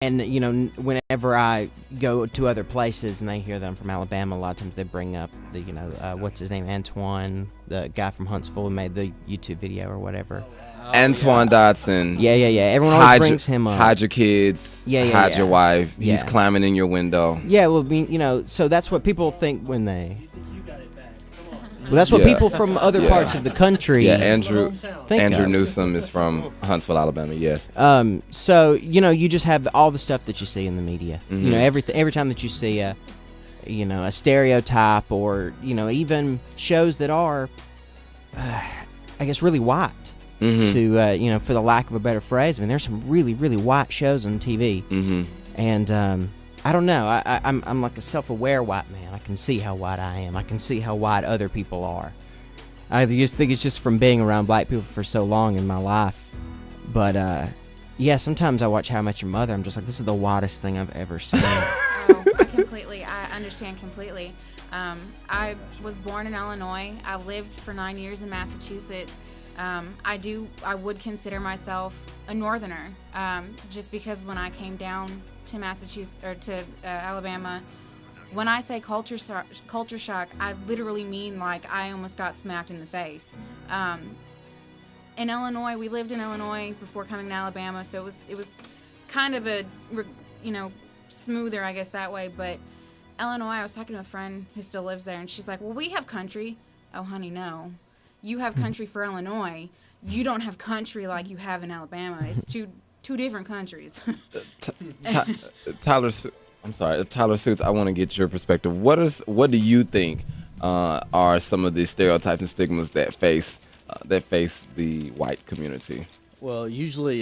And, whenever I go to other places and they hear that I'm from Alabama, a lot of times they bring up the, what's his name, Antoine, the guy from Huntsville who made the YouTube video or whatever. Antoine Dotson. Yeah. Everyone always brings him up. Hide your kids. Hide your wife. Yeah. He's climbing in your window. Yeah, well, so that's what people think when they... Well, that's what people from other parts of the country. Yeah, Andrew of. Newsom is from Huntsville, Alabama. Yes. So you just have all the stuff that you see in the media. Mm-hmm. Every time that you see a stereotype or even shows that are, I guess, really white. Mm-hmm. To for the lack of a better phrase, I mean, there's some really really white shows on TV. Mm-hmm. And I don't know. I'm like a self-aware white man. I can see how white I am. I can see how white other people are. I just think it's just from being around black people for so long in my life. But yeah, sometimes I watch How I Met Your Mother. I'm just like, this is the whitest thing I've ever seen. I understand completely. I was born in Illinois. I lived for 9 years in Massachusetts. I would consider myself a northerner, just because when I came down to Massachusetts or to Alabama, when I say culture shock, I literally mean like I almost got smacked in the face. In Illinois, we lived in Illinois before coming to Alabama, so it was kind of a smoother, I guess, that way. But Illinois, I was talking to a friend who still lives there, and she's like, "Well, we have country." Oh, honey, no. You have country for Illinois. You don't have country like you have in Alabama. It's two different countries. Tyler Suits, I want to get your perspective. What do you think are some of the stereotypes and stigmas that face the white community? Well, usually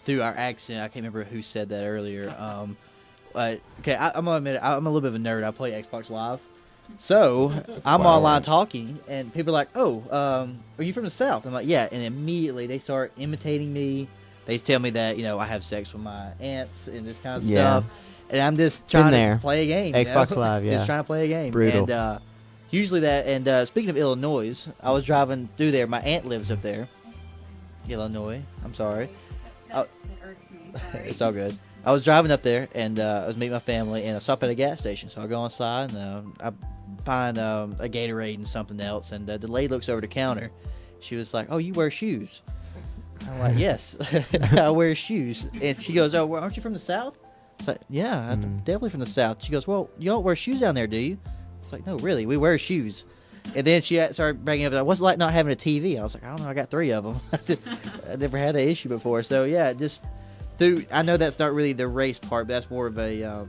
through our accent. I can't remember who said that earlier. Okay, I'm gonna admit I'm a little bit of a nerd. I play Xbox Live. So I'm online talking, and people are like, "Oh, are you from the South?" I'm like, "Yeah," and immediately they start imitating me. They tell me that I have sex with my aunts and this kind of stuff, and I'm just trying to play a game. Xbox Live, yeah, just trying to play a game. Brutal. And usually that. And speaking of Illinois, I was driving through there. My aunt lives up there, Illinois. I'm sorry. It's all good. I was driving up there, and I was meeting my family, and I stopped at a gas station. So I go inside, and I find a Gatorade and something else, and the lady looks over the counter. She was like, "Oh, you wear shoes?" I'm like, "Yes, I wear shoes." And she goes, "Oh, well, aren't you from the South?" It's like, "Yeah, I'm definitely from the South." She goes, "Well, you don't wear shoes down there, do you?" It's like, "No, really, we wear shoes." And then she started bringing up, "What's it like not having a TV?" I was like, "I don't know, I got 3 of them." I never had that issue before. So, yeah, just... I know that's not really the race part, but that's more of a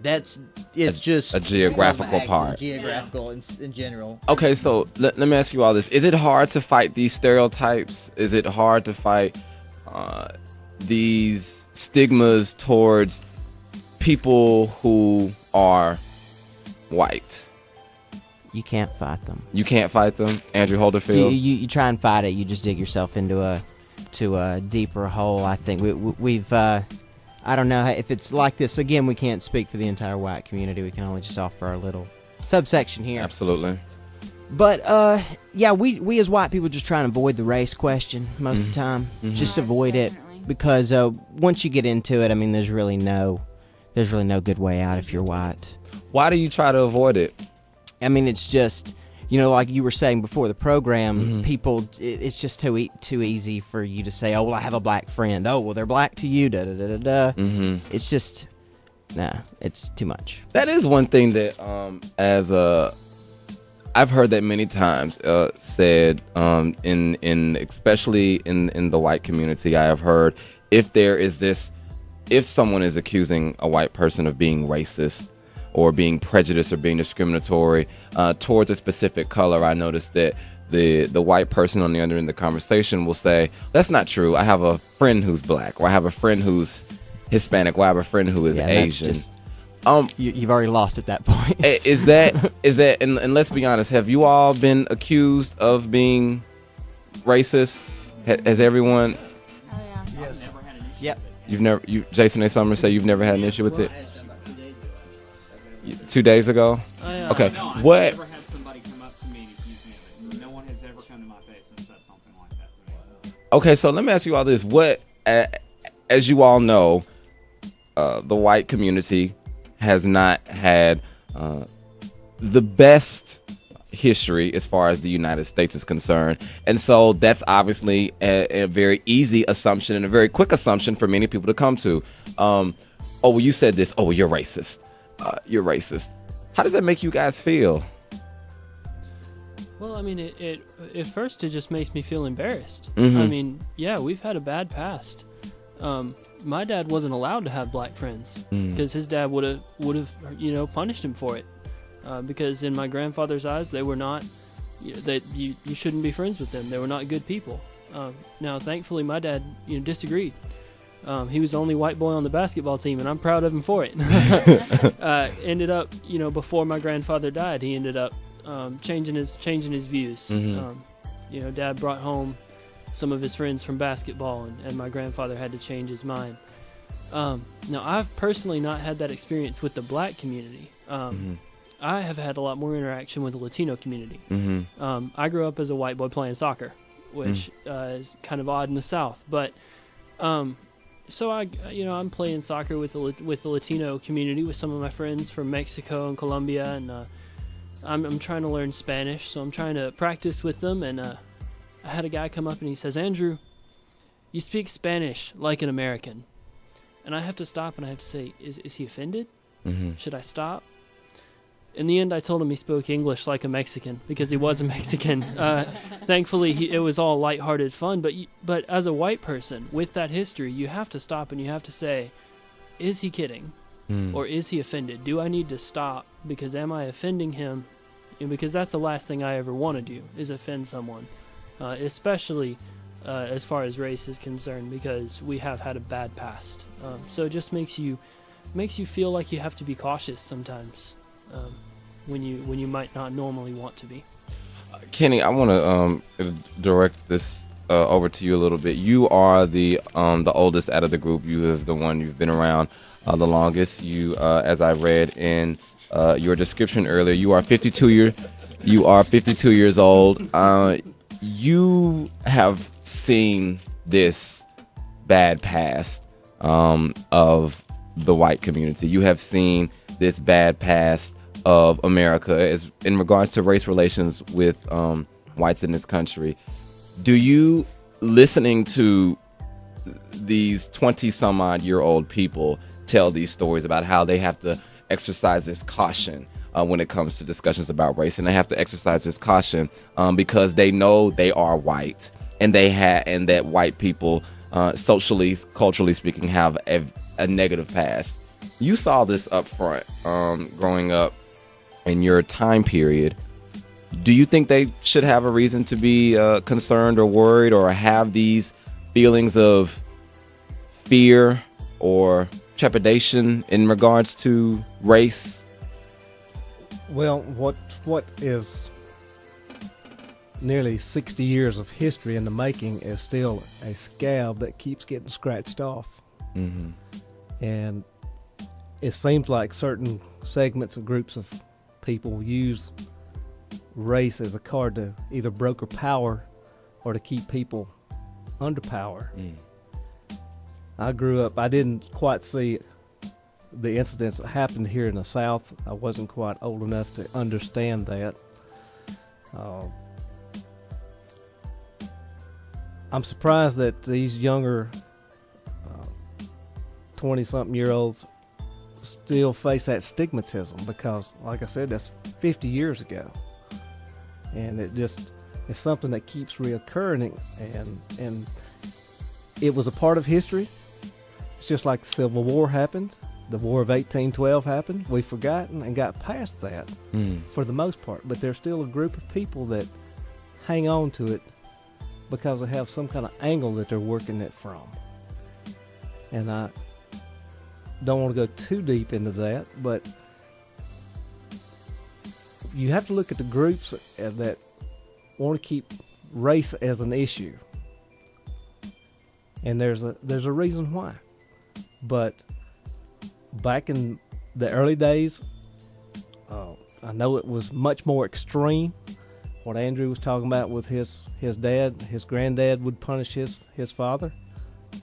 just a geographical part. Geographical in general. Okay, so let me ask you all this: is it hard to fight these stereotypes? Is it hard to fight these stigmas towards people who are white? You can't fight them. You can't fight them, Andrew Holderfield. You try and fight it, you just dig yourself into a deeper hole. I think we've I don't know if it's like this. Again, we can't speak for the entire white community. We can only just offer our little subsection here. Absolutely. But yeah, we as white people just try and avoid the race question most of the time. Just avoid it, because once you get into it, I mean, there's really no good way out if you're white. Why do you try to avoid it? I mean, it's just, like you were saying before the program, people, it's just too easy for you to say, "Oh, well, I have a black friend. Oh, well, they're black to you, da-da-da-da-da." It's just, it's too much. That is one thing that, I've heard that many times said, especially in the white community. I have heard if someone is accusing a white person of being racist, or being prejudiced, or being discriminatory towards a specific color, I noticed that the white person on the other end of the conversation will say, "That's not true. I have a friend who's black, or I have a friend who's Hispanic, or I have a friend who is Asian." You've already lost at that point. Is that and let's be honest, have you all been accused of being racist? Has everyone? Oh yeah. I've never had an issue. Yep. You've never. Jason A. Summers say you've never had an issue with it. 2 days ago? Oh, yeah. Okay. No, I've What? never had somebody come up to me and accuse me of it. No one has ever come to my face and said something like that to me. Okay, so let me ask you all this. What, as you all know, the white community has not had the best history as far as the United States is concerned. And so that's obviously a very easy assumption and a very quick assumption for many people to come to. Oh, well, you said this. Oh, well, you're racist. You're racist. How does that make you guys feel? Well, I mean, it at first it just makes me feel embarrassed. Mhm. I mean, yeah, we've had a bad past. My dad wasn't allowed to have black friends because his dad would have punished him for it. Because in my grandfather's eyes, they were not that you shouldn't be friends with them. They were not good people. Now, thankfully, my dad disagreed. He was the only white boy on the basketball team, and I'm proud of him for it. Ended up, before my grandfather died, he ended up changing his views. Dad brought home some of his friends from basketball, and my grandfather had to change his mind. Now, I've personally not had that experience with the black community. I have had a lot more interaction with the Latino community. I grew up as a white boy playing soccer, which is kind of odd in the South, but so I'm playing soccer with the Latino community with some of my friends from Mexico and Colombia, and I'm trying to learn Spanish, so I'm trying to practice with them. And I had a guy come up and he says, "Andrew, you speak Spanish like an American," and I have to stop and I have to say, "Is he offended? Should I stop?" In the end, I told him he spoke English like a Mexican because he was a Mexican. Thankfully, it was all lighthearted fun. But as a white person with that history, you have to stop and you have to say, is he kidding? Or is he offended? Do I need to stop? Because am I offending him? Because that's the last thing I ever want to do, is offend someone. Especially as far as race is concerned, because we have had a bad past. So it just makes you feel like you have to be cautious sometimes. When you might not normally want to be. Kenny, I want to direct this over to you a little bit. You are the oldest out of the group. You is the one you've been around the longest. You, as I read in your description earlier, you are 52 years old. You have seen this bad past of the white community. You have seen this bad past of America as in regards to race relations with whites in this country. Do you, listening to these 20-some-odd-year-old people tell these stories about how they have to exercise this caution when it comes to discussions about race, and they have to exercise this caution because they know they are white, and that white people, socially, culturally speaking, have a negative past. You saw this up front growing up in your time period. Do you think they should have a reason to be concerned or worried or have these feelings of fear or trepidation in regards to race? Well, what is nearly 60 years of history in the making is still a scab that keeps getting scratched off. And it seems like certain segments of groups of people use race as a card to either broker power or to keep people under power. I grew up, I didn't quite see the incidents that happened here in the South. I wasn't quite old enough to understand that. I'm surprised that these younger 20-something-year-olds still face that stigmatism because, like I said, that's 50 years ago. And it's something that keeps reoccurring, and it was a part of history. It's just like the Civil War happened, the War of 1812 happened. We've forgotten and got past that for the most part, but there's still a group of people that hang on to it because they have some kind of angle that they're working it from. And I don't want to go too deep into that, but you have to look at the groups that want to keep race as an issue, and there's a reason why. But back in the early days, I know it was much more extreme. What Andrew was talking about with his dad, his granddad would punish his father.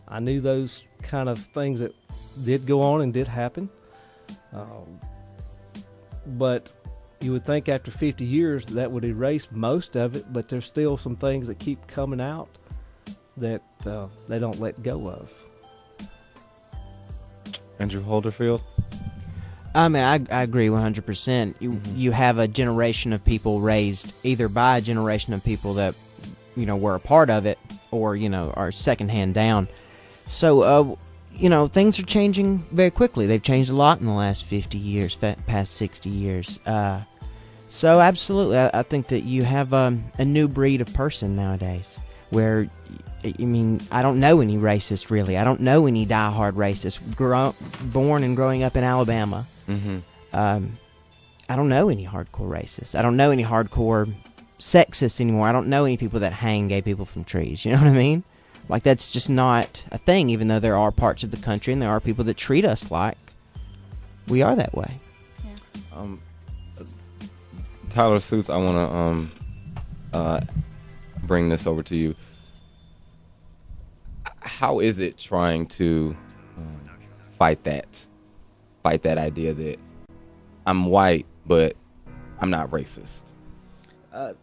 I knew those kind of things that did go on and did happen. But you would think after 50 years that would erase most of it, but there's still some things that keep coming out that they don't let go of. Andrew Holderfield? I mean, I agree 100%. You have a generation of people raised either by a generation of people that, were a part of it or, are secondhand down. So, things are changing very quickly. They've changed a lot in the last 50 years, past 60 years. So, absolutely, I think that you have a new breed of person nowadays where, I don't know any racists, really. I don't know any diehard racists. Born and growing up in Alabama. Mm-hmm. I don't know any hardcore racists. I don't know any hardcore sexists anymore. I don't know any people that hang gay people from trees. You know what I mean? Like, that's just not a thing, even though there are parts of the country and there are people that treat us like we are that way. Yeah. Tyler Suits, I want to bring this over to you. How is it trying to fight that idea that I'm white, but I'm not racist? I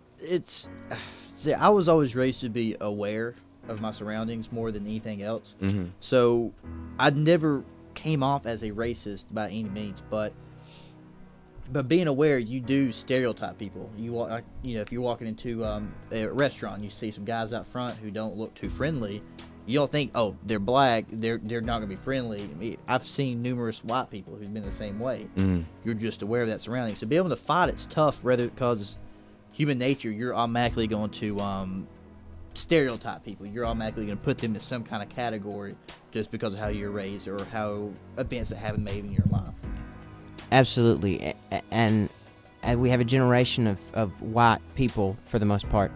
was always raised to be aware of my surroundings more than anything else. Mm-hmm. So I never came off as a racist by any means, but being aware, you do stereotype people. If you're walking into a restaurant, you see some guys out front who don't look too friendly. You don't think, oh, they're black, they're not going to be friendly. I mean, I've seen numerous white people who've been the same way. Mm-hmm. You're just aware of that surrounding. So being able to fight it's tough, rather because human nature, you're automatically going to stereotype people. You're automatically going to put them in some kind of category just because of how you're raised or how events that happen maybe in your life. Absolutely. And we have a generation of white people, for the most part,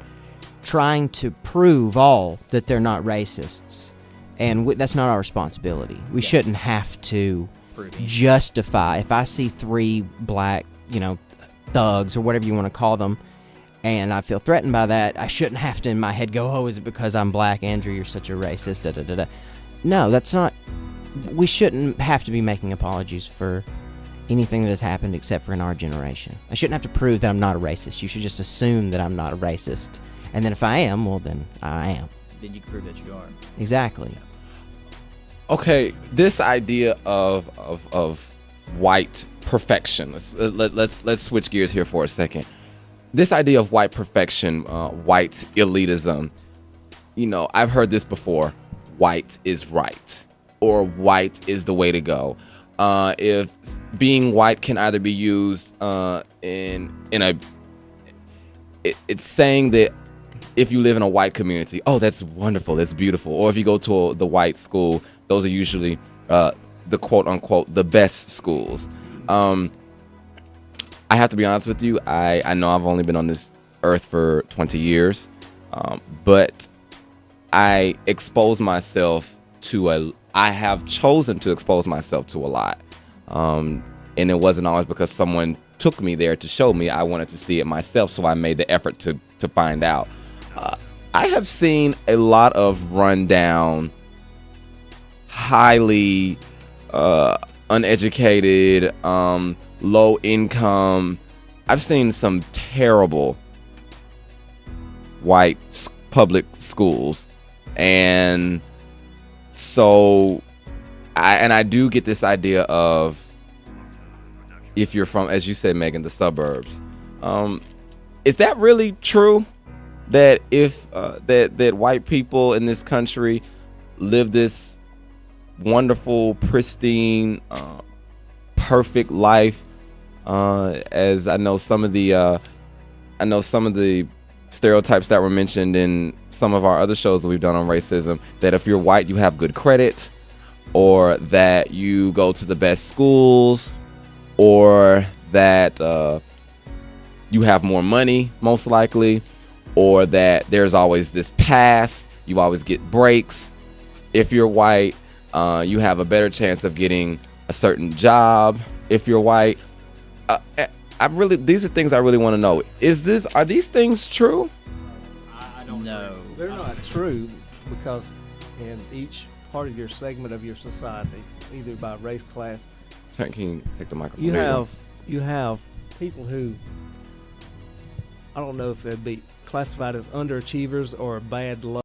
trying to prove all that they're not racists. And that's not our responsibility. We shouldn't have to justify. If I see 3 black, thugs or whatever you want to call them, and I feel threatened by that, I shouldn't have to in my head go, oh, is it because I'm black? Andrew, you're such a racist, da-da-da-da. No, that's not. We shouldn't have to be making apologies for anything that has happened except for in our generation. I shouldn't have to prove that I'm not a racist. You should just assume that I'm not a racist. And then if I am, well, then I am. Then you can prove that you are. Exactly. Okay, this idea of white perfection. Let's switch gears here for a second. This idea of white perfection, white elitism. I've heard this before. White is right, or white is the way to go. If being white can either be used it's saying that if you live in a white community, oh, that's wonderful, that's beautiful. Or if you go to the white school, those are usually the quote unquote the best schools. I have to be honest with you. I know I've only been on this earth for 20 years, but I have chosen to expose myself to a lot. And it wasn't always because someone took me there to show me. I wanted to see it myself, so I made the effort to find out. I have seen a lot of rundown, highly uneducated, low income. I've seen some terrible white public schools, and so I do get this idea of, if you're from, as you said, Megan, the suburbs, is that really true? That if that white people in this country live this wonderful, pristine, perfect life, as I know some of the stereotypes that were mentioned in some of our other shows that we've done on racism, that if you're white, you have good credit, or that you go to the best schools, or that you have more money, most likely, or that there's always this pass, you always get breaks. If you're white, you have a better chance of getting a certain job. If you're white, these are things I really want to know. Are these things true? I don't know. They're not true, because in each part of your segment of your society, either by race, class. Can you take the microphone? You There go. have people who, I don't know if they'd be classified as underachievers or bad luck.